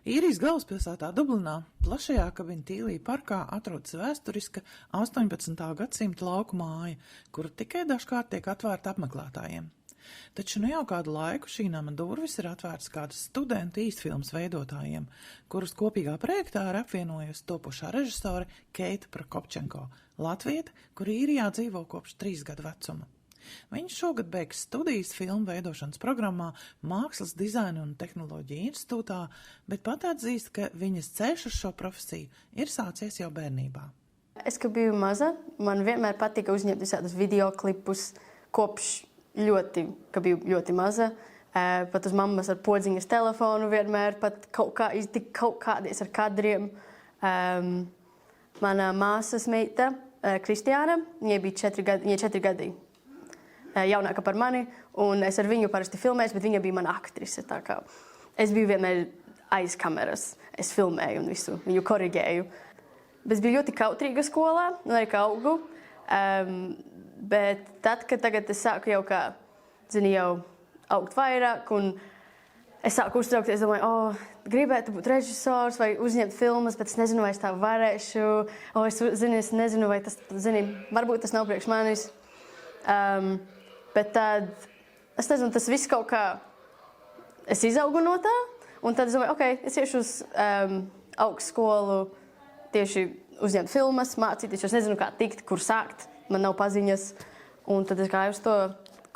Īrijas galvaspilsētā Dublinā, plašajā Kavintīlī parkā atrodas vēsturiska 18. gadsimta lauku māja, kura tikai dažkārt tiek atvērta apmeklētājiem. Taču nu jau kādu laiku šī nama durvis ir atvērtas kādas studentu īstfilmas veidotājiem, kurus kopīgā projektā ir apvienojusi topošā režisore Keita Prokopčenko, latviete, kura Īrijā dzīvo kopš 3 gadu vecuma. Viņš šogad beigs studijas filmu veidošanas programmā Mākslas dizaina un tehnoloģija institūtā, bet pat atzīst, ka viņas ceļš uz šo profesiju ir sācies jau bērnībā. Es, kad biju maza, man vienmēr patika uzņemt visādus videoklipus kopš ka biju ļoti maza. Pat uz mammas ar podziņas telefonu vienmēr pat kaut kādies ar kadriem. Mana māsas meita, Kristiāna, viņai bija 4 gadi. Jaunāka par mani, un es ar viņu parasti filmēju, bet viņa bija mana aktrise. Tā kā es biju vienmēr aiz kameras, es filmēju un visu, viņu korigēju. Bet es biju ļoti kautrīga skolā, un arī kā augu. Bet tad, kad tagad es sāku jau jau augt vairāk, un es sāku uztraukties, es domāju, gribētu būt režisors vai uzņemt filmas, bet es nezinu, vai es tā varēšu. Es nezinu, vai tas, varbūt tas nav priekš manis. Bet tad, es nezinu, tas viss kaut kā, es izaugu no tā, un tad es domāju, es iešu uz augstskolu tieši uzņemt filmas, mācīties, jo es nezinu, kā tikt, kur sākt, man nav paziņas, un tad es gāju uz to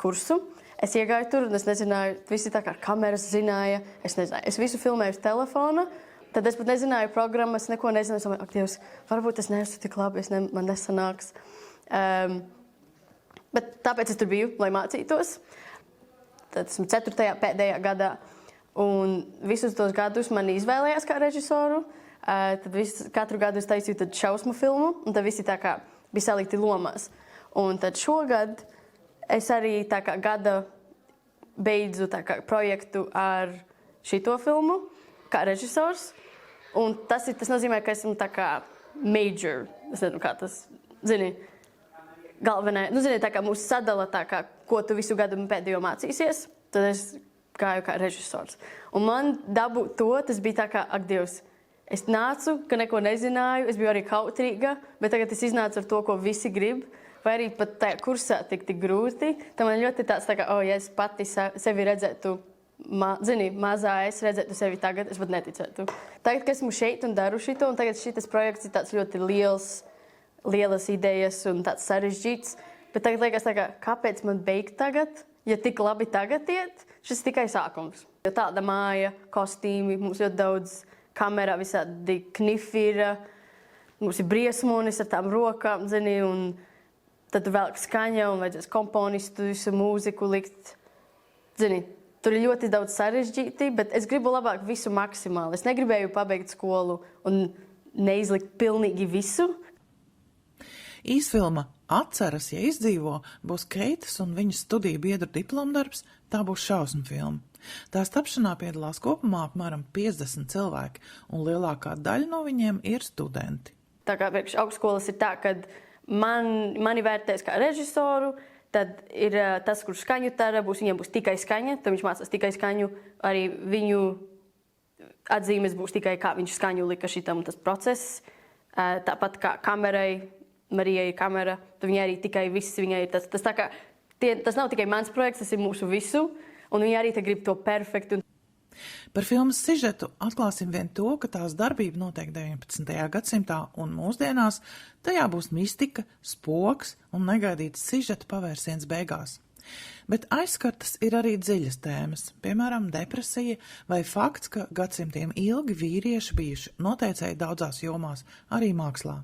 kursu. Es iegāju tur, un es nezināju, visi tā kā kameras zināja, es nezināju, es visu filmēju uz telefona, tad es pat nezināju programmas, neko nezināju, es domāju, Dievs, varbūt es neesmu tik labi, man nesanāks. Bet tāpēc es tur biju, lai mācītos. Tad esmu 4. pēdējā gadā. Un visus tos gadus man izvēlējās kā režisoru. Tad katru gadu es taisīju šausmu filmu, un tad visi tā kā bija salikti lomās. Un tad šogad es arī tā kā gada beidzu tā kā projektu ar šito filmu, kā režisors. Un tas nozīmē, ka esmu tā kā major. Es nezinu, kā tas, galvenā, tā kā mūsu sadala, tā kā, ko tu visu gadu pēdējo mācīsies, tad es gāju kā režisors. Un man dabūt to, tas bija tā kā, ak, Dievs, es nācu, ka neko nezināju, es biju arī kautrīga, bet tagad es iznācu ar to, ko visi grib, vai arī pat tajā kursā tik grūti. Tā man ļoti tāds, tā kā, ja es pati sevi redzētu, mazā es redzētu sevi tagad, es pat neticētu. Tagad, ka esmu šeit un daru šito, un tagad šitas projekts ir tāds ļoti lielas idejas un tāds sarežģīts, bet tagad liekas tā kā, kāpēc man beigt tagad, ja tik labi tagad iet, šis tikai sākums. Jo tāda māja, kostīmi, mums ļoti daudz kamerā, visādi knifi ir, mums ir briesmonis ar tām rokām, un tad velk skaņa un vajadzēs komponistu, visu mūziku likt, tur ir ļoti daudz sarežģīti, bet es gribu labāk visu maksimāli. Es negribēju pabeigt skolu un neizlikt pilnīgi visu. Īsfilma Atceras, ja izdzīvo, būs Keitas un viņas studiju biedru diplomdarbs, tā būs šausmu filma. Tās tapšanā piedalās kopumā apmēram 50 cilvēki, un lielākā daļa no viņiem ir studenti. Tā kā priekš augstskolas ir tā, kad mani vērtēs kā režisoru, tad ir tas, kurš skaņu tara, viņiem būs tikai skaņa, tad viņš mācās tikai skaņu, arī viņu atzīmes būs tikai kā viņš skaņu lika šitam tas process, tāpat kā kamerai, Marijai ir kamera, tad viņai arī tikai viss, viņai ir tas tā kā, tas nav tikai mans projekts, tas ir mūsu visu, un viņi arī te grib to perfektu. Par filmas sižetu atklāsim vien to, ka tās darbība notiek 19. gadsimtā, un mūsdienās tajā būs mistika, spoks un negaidīts sižeta pavērsiens beigās. Bet aizskartas ir arī dziļas tēmas, piemēram, depresija vai fakts, ka gadsimtiem ilgi vīrieši bijuši noteicēji daudzās jomās, arī mākslā.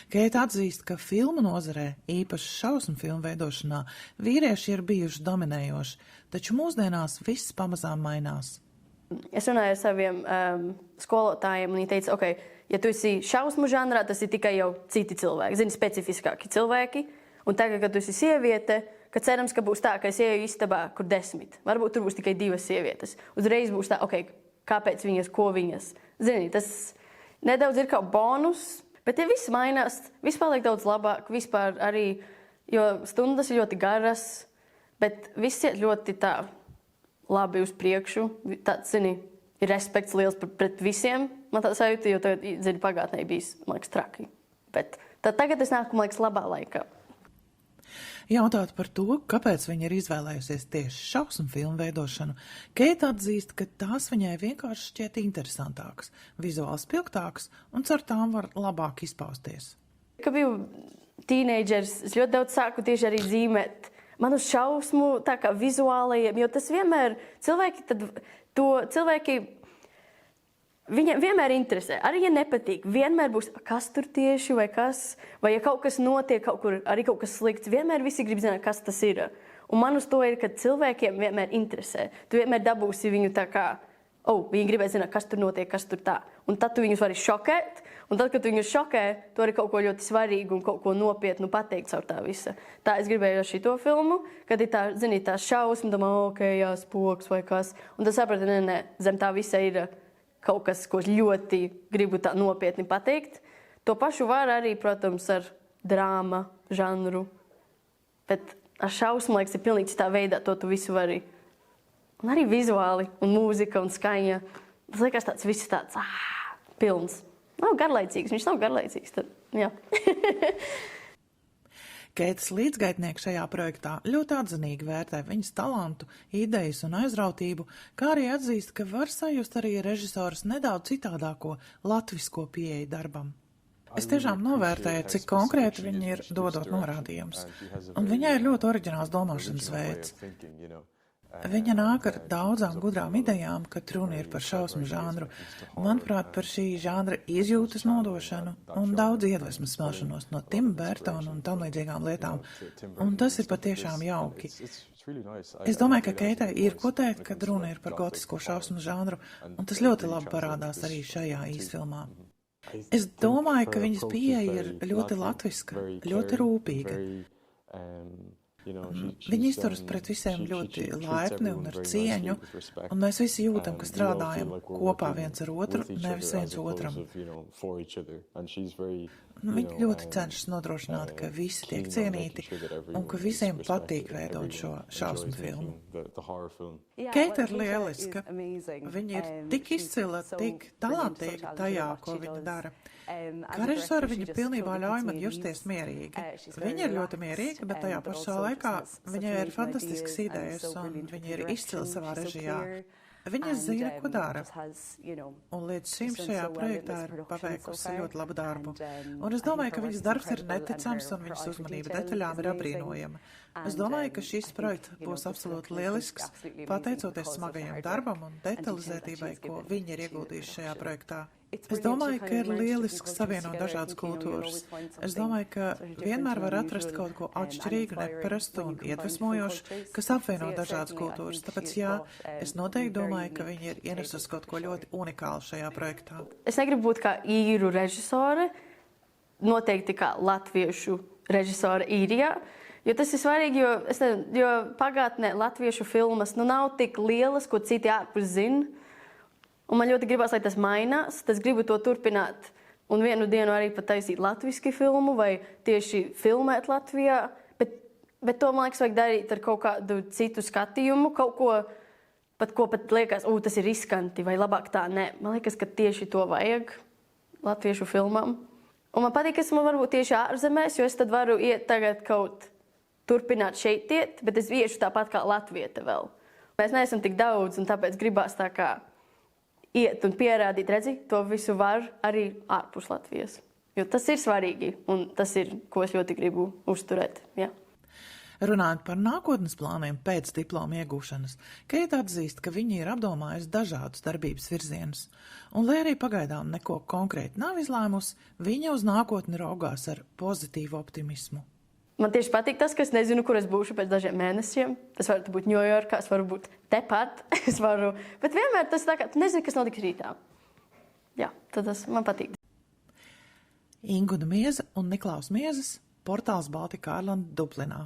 Keita atzīst, ka filmu nozarē, īpaši šausmu filmu veidošanā, vīrieši ir bijuši dominējoši, taču mūsdienās viss pamazām mainās. Es runāju ar saviem skolotājiem, un viņi teica, ja tu esi šausmu žanrā, tas ir tikai jau citi cilvēki, specifiskāki cilvēki, un tagad, kad tu esi sieviete, kad cerams, ka būs tā, ka es ieju istabā, kur 10, varbūt tur būs tikai 2 sievietes. Uzreiz būs tā, kāpēc viņas, ko viņas. Tas nedaudz ir kā bonus, bet ja viss mainās, viss paliek daudz labāk, vispār arī, jo stundas ir ļoti garas, bet viss iet ļoti tā labi uz priekšu. Tāds, ir respekts liels pret visiem. Man tā sajūta, jo tagad, zinu, pagātnē bijis, man liekas, traki. Bet tagad es nāku, man liekas, labā laikā. Jautāt par to, kāpēc viņa ir izvēlējusies tieši šausmu filmu veidošanu, Keita atzīst, ka tās viņai vienkārši šķiet interesantākas, vizuāli spilgtākas un caur tām var labāk izpausties. Kad biju tīneidžers, es ļoti daudz sāku tieši arī zīmēt manu šausmu, tā kā vizuālajiem, jo tas vienmēr cilvēki viņiem vienmēr interesē. Arī, ja nepatīk, vienmēr būs, kas tur tieši vai kas, vai ja kaut kas notiek kaut kur, arī kaut kas slikts, vienmēr visi grib zināt, kas tas ir. Un man uz to ir, ka cilvēkiem vienmēr interesē. Tu vienmēr dabūsi viņu tā kā, viņi gribēja zināt, kas tur notiek, kas tur tā. Un tad tu viņus vari šokēt, un tad, kad tu viņus šokē, tu arī kaut ko ļoti svarīgu un kaut ko nopietnu pateikt caur tā visa. Tā es gribēju ar šito filmu, kad ir tā, tā šausma, domā, jā, spoks vai kas. Un tad sapratu, nē, zem tā visa ir kaut kas, ko es ļoti gribu tā nopietni pateikt. To pašu var arī, protams, ar drāma, žanru. Bet ar šausmu, liekas, ir pilnīgi tā veidā, to tu visu vari. Un arī vizuāli, un mūzika, un skaņa. Tas liekas tāds viss tāds, pilns. Nav garlaicīgs, viņš nav garlaicīgs. Tad, jā. Keitas līdzgaitnieks šajā projektā ļoti atzinīgi vērtē viņas talantu, idejas un aizrautību, kā arī atzīst, ka var sajust arī režisoras nedaudz citādāko latvisko pieeju darbam. Es tiešām novērtēju, cik konkrēti viņa ir dodot norādījumus, un viņai ir ļoti oriģināls domāšanas veids. Viņa nāk ar daudzām gudrām idejām, kad runa ir par šausmu žanru, manuprāt, par šī žanra izjūtas nodošanu un daudz iedvesmas smelšanos no Tima Bērtona un tam līdzīgām lietām, un tas ir patiešām jauki. Es domāju, ka Keitai ir ko teikt, kad runa ir par gotisko šausmu žanru, un tas ļoti labi parādās arī šajā īsfilmā. Es domāju, ka viņas pieeja ir ļoti latviska, ļoti rūpīga. Viņi izturas pret visiem ļoti laipni un ar cieņu, un mēs visi jūtam, ka strādājam kopā viens ar otru, nevis viens otram. Viņi ļoti cenšas nodrošināt, ka visi tiek cienīti un ka visiem patīk veidot šo šausmu filmu. Keita ir lieliska. Viņa ir tik izcila, tik talantīga tajā, ko viņa dara. Kā režisora viņa pilnībā ļauj man justies mierīgi. Viņa ir ļoti mierīga, bet tajā pašā laikā viņai ir fantastiskas idejas un viņa ir izcila savā režijā. Viņa zina, ko dara. Un līdz šim šajā projektā ir paveikusi ļoti labu darbu. Un es domāju, ka viņas darbs ir neticams un viņas uzmanība detaļām ir apbrīnojama. Es domāju, ka šis projekts būs absolūti lielisks, pateicoties smagajam darbam un detalizētībai, ko viņi ir ieguldījuši šajā projektā. Es domāju, ka ir lielisks savienot dažādas kultūras. Es domāju, ka vienmēr var atrast kaut ko atšķirīgu, neparastu un iedvesmojošu, kas apvieno dažādas kultūras. Tāpēc, jā, es noteikti domāju, ka viņi ir ienesusi kaut ko ļoti unikālu šajā projektā. Es negribu būt kā īru režisore, noteikti kā latviešu režisore īrijā, jo tas ir svarīgi, jo pagātnē latviešu filmas nav tik lielas, ko citi ārpus zina. Un man ļoti gribas, lai tas mainās, es gribu to turpināt un vienu dienu arī pat taisīt latviski filmu vai tieši filmēt Latvijā, bet to, man liekas, vajag darīt ar kaut kādu citu skatījumu, kaut ko pat liekas, tas ir riskanti vai labāk tā, nē. Man liekas, ka tieši to vajag latviešu filmām. Un man patīk, ka esmu varbūt tieši ārzemēs, jo es tad varu iet tagad kaut turpināt šeit iet, bet es iešu tāpat kā latviete vēl. Mēs neesam tik daudz un tāpēc gribās tā kā iet un pierādīt, redzi, to visu var arī ārpus Latvijas. Jo tas ir svarīgi, un tas ir, ko es ļoti gribu uzturēt. Jā. Runājot par nākotnes plāniem pēc diploma iegūšanas, Keita atzīst, ka viņa ir apdomājusi dažādus darbības virzienus. Un, lai arī pagaidām neko konkrēti nav izlēmusi, viņa uz nākotni raugās ar pozitīvu optimismu. Man tieši patīk tas, ka es nezinu, kur es būšu pēc dažiem mēnešiem. Tas var būt Ņujorkā, es varu būt tepat, bet vienmēr tas tā kā, tu nezini, kas notiks rītā. Jā, tad tas man patīk. Inguna Mieza un Niklaus Miezes, portāls Baltika Ireland Dublinā.